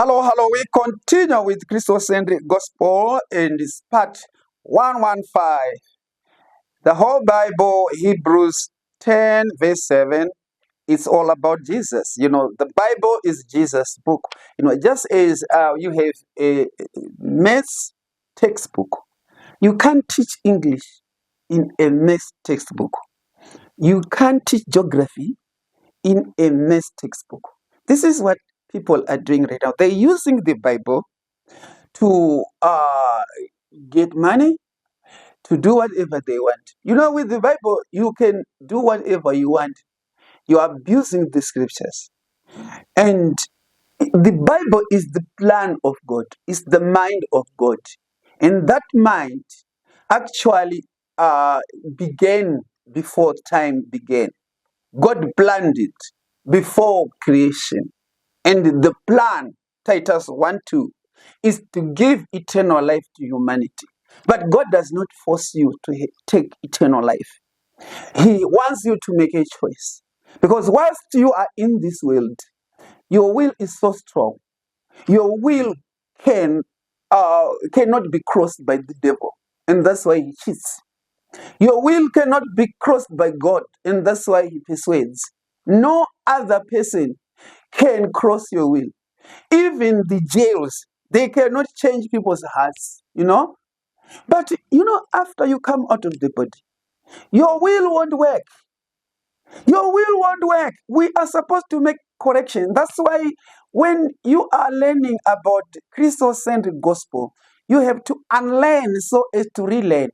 Hello, hello. We continue with Christocentric Gospel in this part 115. The whole Bible, Hebrews 10, verse 7, it's all about Jesus. The Bible is Jesus' book. Just as you have a maths textbook, you can't teach English in a maths textbook. You can't teach geography in a maths textbook. This is what people are doing right now. They're using the Bible to get money, to do whatever they want. With the Bible, you can do whatever you want. You are abusing the scriptures. And the Bible is the plan of God, it's the mind of God. And that mind actually began before time began. God planned it before creation. And the plan, Titus 1:2, is to give eternal life to humanity. But God does not force you to take eternal life. He wants you to make a choice. Because whilst you are in this world, your will is so strong. Your will cannot be crossed by the devil. And that's why he cheats. Your will cannot be crossed by God. And that's why he persuades. No other person can cross your will. Even the jails, they cannot change people's hearts, But, after you come out of the body, your will won't work. Your will won't work. We are supposed to make correction. That's why when you are learning about Christocentric gospel, you have to unlearn so as to relearn.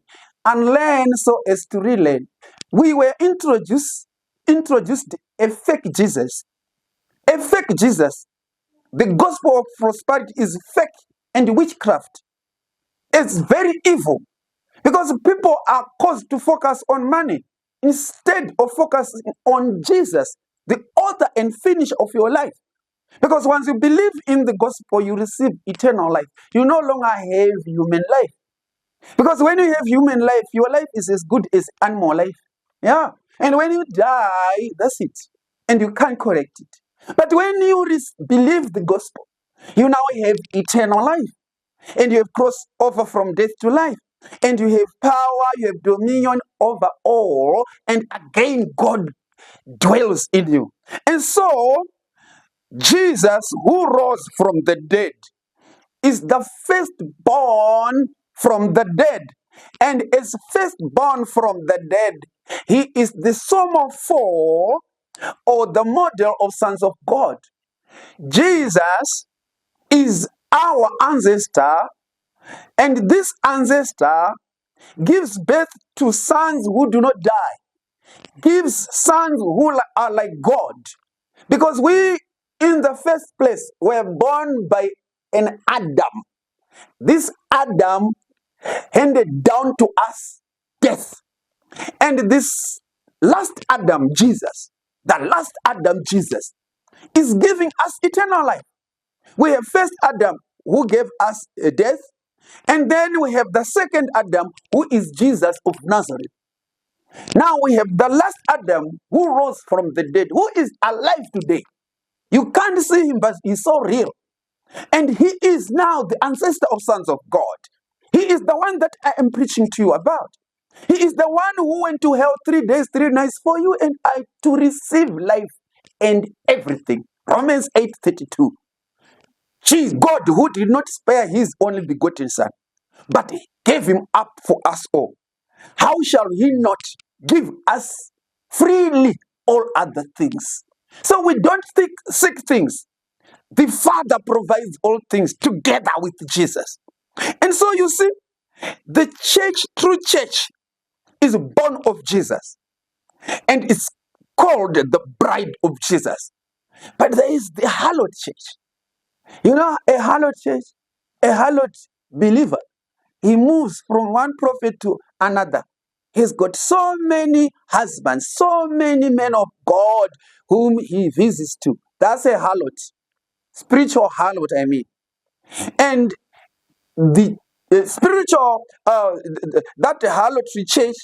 Unlearn so as to relearn. We were introduced a fake Jesus. A fake Jesus. The gospel of prosperity is fake and witchcraft. It's very evil because people are caused to focus on money instead of focusing on Jesus, the author and finisher of your life. Because once you believe in the gospel, you receive eternal life. You no longer have human life. Because when you have human life, your life is as good as animal life. Yeah. And when you die, that's it. And you can't correct it. But when you believe the gospel, you now have eternal life. And you have crossed over from death to life. And you have power, you have dominion over all. And again, God dwells in you. And so, Jesus, who rose from the dead, is the firstborn from the dead. And as firstborn from the dead, he is the sum of four, or the model of sons of God. Jesus is our ancestor, and this ancestor gives birth to sons who do not die, gives sons who are like God. Because we, in the first place, were born by an Adam. This Adam handed down to us death. And this last Adam, Jesus, the last Adam, Jesus, is giving us eternal life. We have first Adam who gave us death, and then we have the second Adam who is Jesus of Nazareth. Now we have the last Adam who rose from the dead, who is alive today. You can't see him, but he's so real. And he is now the ancestor of sons of God. He is the one that I am preaching to you about. He is the one who went to hell 3 days, 3 nights for you and I to receive life and everything. Romans 8:32. She is God who did not spare his only begotten son, but he gave him up for us all. How shall he not give us freely all other things? So we don't seek things. The Father provides all things together with Jesus. And so you see, the church, true church, is born of Jesus. And it's called the bride of Jesus. But there is the hallowed church. A hallowed church, a hallowed believer, he moves from one prophet to another. He's got so many husbands, so many men of God whom he visits to. That's a hallowed. Spiritual hallowed, I mean. And the spiritual, that hallowed church,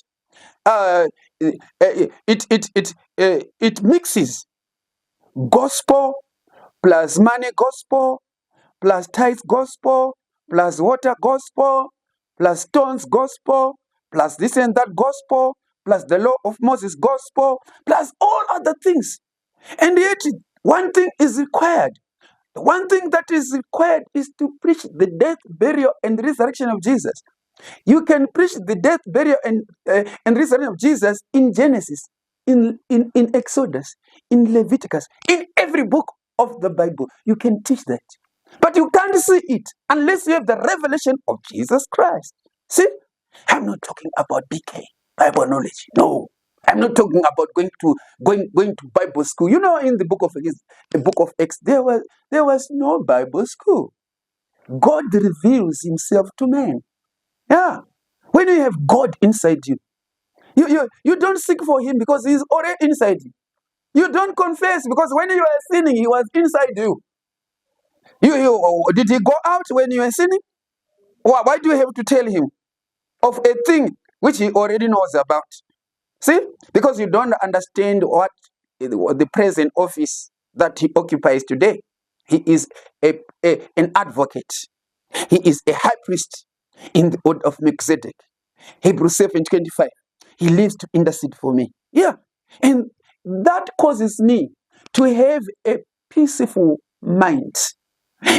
it mixes gospel plus money gospel plus tithes gospel, plus water gospel, plus stones gospel, plus this and that gospel, plus the law of Moses gospel, plus all other things. And yet, one thing is required. The one thing that is required is to preach the death, burial, and resurrection of Jesus. You can preach the death, burial, and resurrection of Jesus in Genesis, in Exodus, in Leviticus, in every book of the Bible. You can teach that. But you can't see it unless you have the revelation of Jesus Christ. See? I'm not talking about BK, Bible knowledge. No. I'm not talking about going to Bible school. You know, in the book of Acts, there was no Bible school. God reveals himself to man. Yeah. When you have God inside you, you don't seek for him because he's already inside you. You don't confess because when you were sinning, he was inside you. Did he go out when you were sinning? Why do you have to tell him of a thing which he already knows about? See? Because you don't understand what the present office that he occupies today. He is an advocate. He is a high priest in the order of Melchizedek. Hebrews 7:25. He lives to intercede for me. Yeah. And that causes me to have a peaceful mind.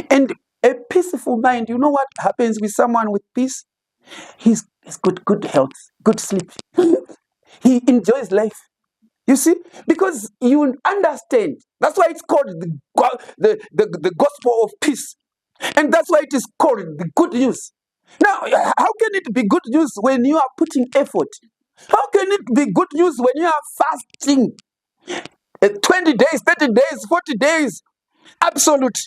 And a peaceful mind, you know what happens with someone with peace? He's got good health, good sleep. He enjoys life. You see, because you understand. That's why it's called the gospel of peace. And that's why it is called the good news. Now, how can it be good news when you are putting effort? How can it be good news when you are fasting? 20 days, 30 days, 40 days. Absolute.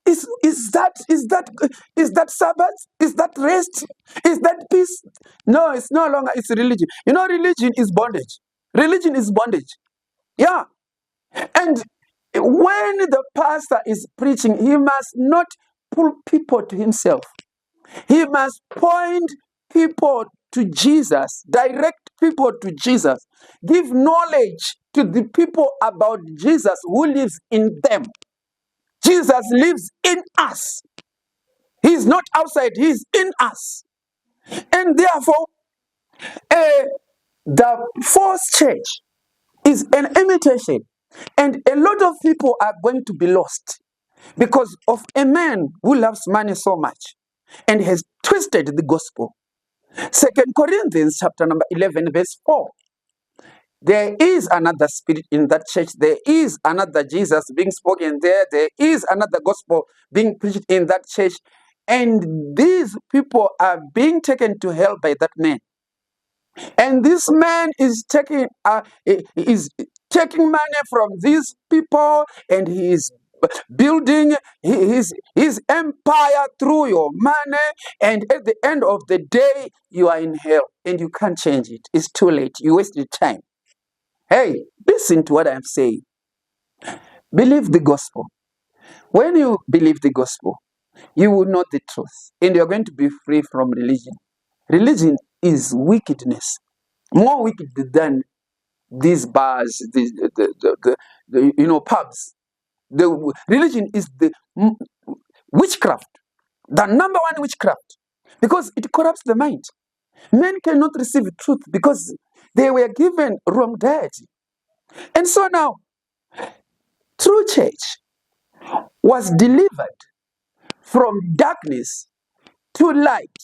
Is that Sabbath? Is that rest? Is that peace? No, it's no longer. It's religion. You know, religion is bondage. Religion is bondage. Yeah. And when the pastor is preaching, he must not pull people to himself. He must point people to Jesus, direct people to Jesus, give knowledge to the people about Jesus who lives in them. Jesus lives in us. He's not outside, he's in us. And therefore, the false church is an imitation. And a lot of people are going to be lost because of a man who loves money so much and has twisted the gospel. 2 Corinthians chapter number 11 verse 4. There is another spirit in that church. There is another Jesus being spoken there. There is another gospel being preached in that church. And these people are being taken to hell by that man. And this man is taking money from these people, and he is building his empire through your money. And at the end of the day, you are in hell and you can't change it. It's too late. You wasted time. Hey, listen to what I'm saying. Believe the gospel. When you believe the gospel, you will know the truth, and you're going to be free from religion. Religion is wickedness, more wicked than these bars, the pubs. The religion is the witchcraft, the number one witchcraft, because it corrupts the mind. Men cannot receive truth because they were given wrong deity. And so now, true church was delivered from darkness to light.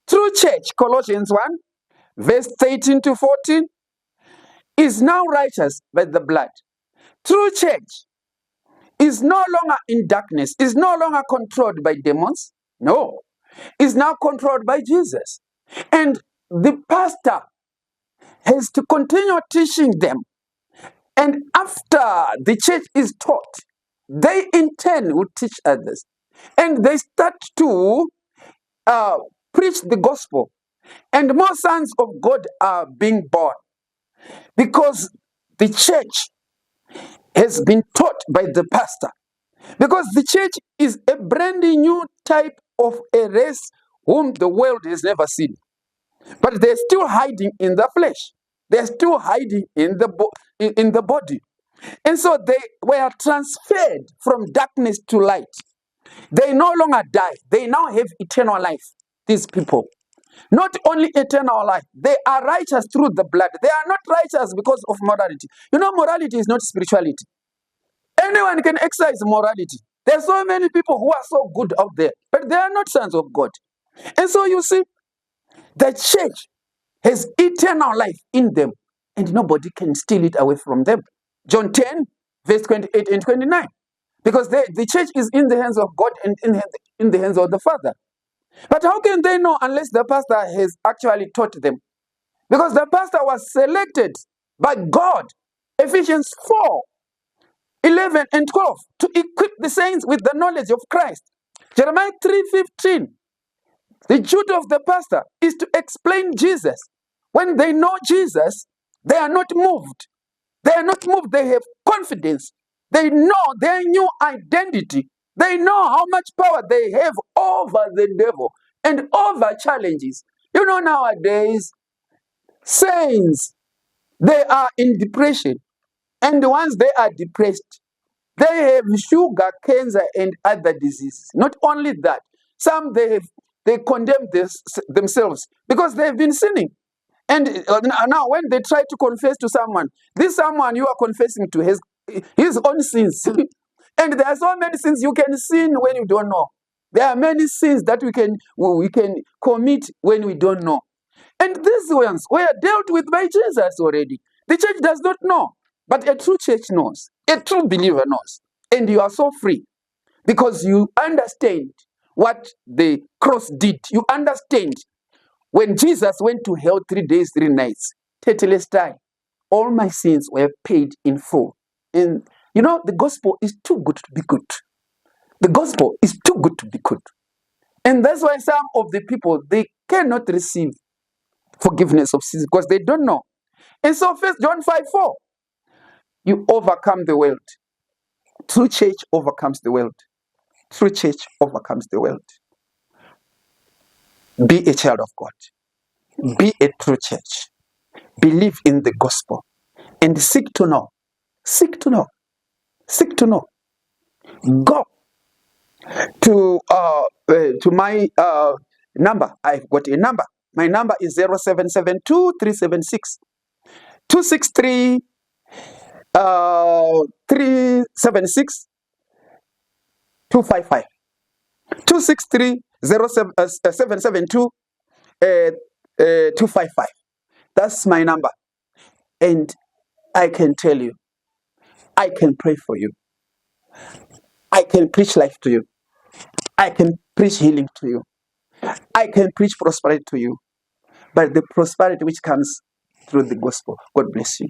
True church, Colossians 1, verse 13 to 14, is now righteous by the blood. True church is no longer in darkness, is no longer controlled by demons. No, is now controlled by Jesus. And the pastor has to continue teaching them. And after the church is taught, they in turn will teach others. And they start to preach the gospel. And more sons of God are being born. Because the church has been taught by the pastor. Because the church is a brand new type of a race whom the world has never seen. But they're still hiding in the flesh. They're still hiding in the body. And so they were transferred from darkness to light. They no longer die. They now have eternal life, these people. Not only eternal life, they are righteous through the blood. They are not righteous because of morality. You know, morality is not spirituality. Anyone can exercise morality. There are so many people who are so good out there, but they are not sons of God. And so you see, the church has eternal life in them, and nobody can steal it away from them. John 10, verse 28 and 29. Because the church is in the hands of God and in the hands of the Father. But how can they know unless the pastor has actually taught them? Because the pastor was selected by God. Ephesians 4, 11 and 12, to equip the saints with the knowledge of Christ. Jeremiah 3:15, the duty of the pastor is to explain Jesus. When they know Jesus, they are not moved. They are not moved. They have confidence. They know their new identity. They know how much power they have over the devil and over challenges. You know, nowadays, saints, they are in depression. And once they are depressed, they have sugar, cancer, and other diseases. Not only that, some they condemn themselves because they've been sinning. And now when they try to confess to someone, this someone you are confessing to has his own sins. And there are so many sins you can sin when you don't know. There are many sins that we can commit when we don't know. And these ones were dealt with by Jesus already. The church does not know, but a true church knows. A true believer knows. And you are so free because you understand what the cross did. You understand when Jesus went to hell 3 days, 3 nights, tetelestai, all my sins were paid in full. And you know, the gospel is too good to be good. The gospel is too good to be good. And that's why some of the people, they cannot receive forgiveness of sins because they don't know. And so 1 John 5:4, you overcome the world. True church overcomes the world. True church overcomes the world. Be a child of God. Be a true church. Believe in the gospel and seek to know. Seek to know. Seek to know. Go to my number. I've got a number. My number is 0772 376 263 376 255 263 772 255. That's my number. And I can tell you, I can pray for you. I can preach life to you. I can preach healing to you. I can preach prosperity to you. But the prosperity which comes through the gospel. God bless you.